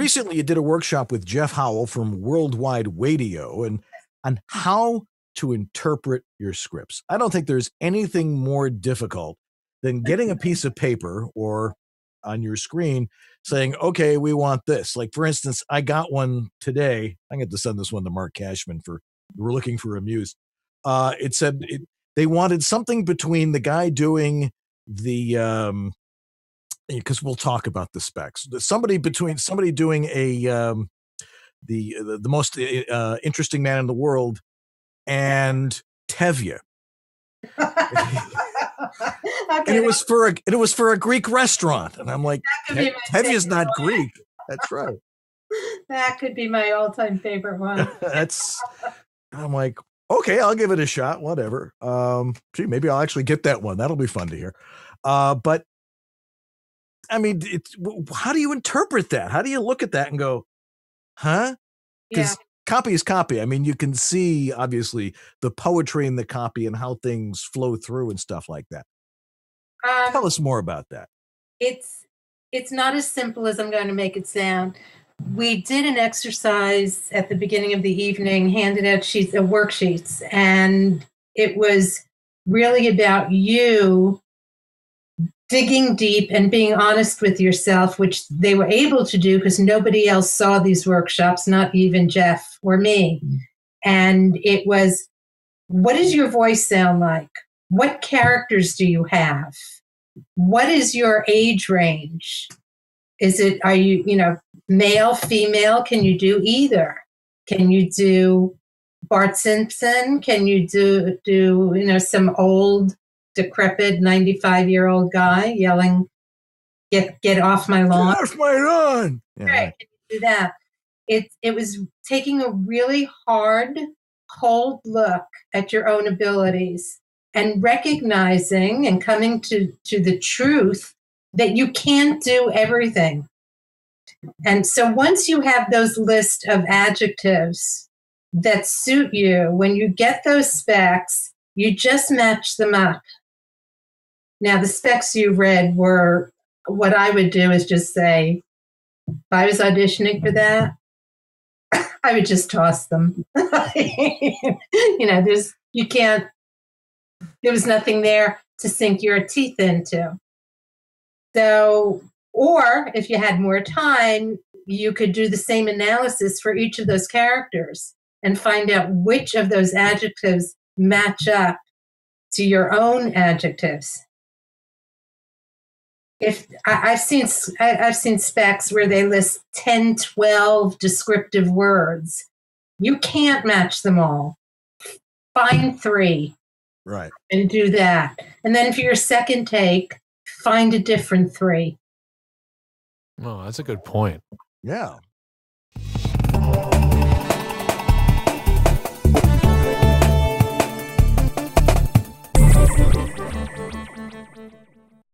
recently you did a workshop with Jeff Howell from Worldwide Radio and on how to interpret your scripts. I don't think there's anything more difficult than getting a piece of paper or on your screen saying, okay, we want this. Like, for instance, I got one today. I get to send this one to Mark Cashman we're looking for a muse. It said they wanted something between the guy doing the, because we'll talk about the specs. Somebody doing the most interesting man in the world and Tevye. Okay. And it was for a Greek restaurant, and I'm like, Tevye's not Greek. That's right. That could be my all-time favorite one. I'm like, okay, I'll give it a shot. Whatever. Gee, maybe I'll actually get that one. That'll be fun to hear. But I mean, how do you interpret that? How do you look at that and go, huh? Because copy is copy. I mean, you can see obviously the poetry in the copy and how things flow through and stuff like that. Tell us more about that. It's not as simple as I'm going to make it sound. We did an exercise at the beginning of the evening, handed out worksheets, and it was really about you digging deep and being honest with yourself, which they were able to do because nobody else saw these workshops, not even Jeff or me. And it was, what does your voice sound like? What characters do you have? What is your age range? Are you male, female? Can you do either? Can you do Bart Simpson? Can you do some old, decrepit 95-year-old guy yelling, get off my lawn? Get off my lawn. Yeah. Right, can you do that? It was taking a really hard, cold look at your own abilities and recognizing and coming to the truth that you can't do everything. And so once you have those list of adjectives that suit you, when you get those specs, you just match them up. Now, the specs you read were, what I would do is just say, if I was auditioning for that, I would just toss them. There was nothing there to sink your teeth into. So, or if you had more time, you could do the same analysis for each of those characters and find out which of those adjectives match up to your own adjectives. If I've seen specs where they list 10, 12 descriptive words, you can't match them all. Find 3. Right. And do that. And then for your second take, find a different 3. Oh, that's a good point. Yeah.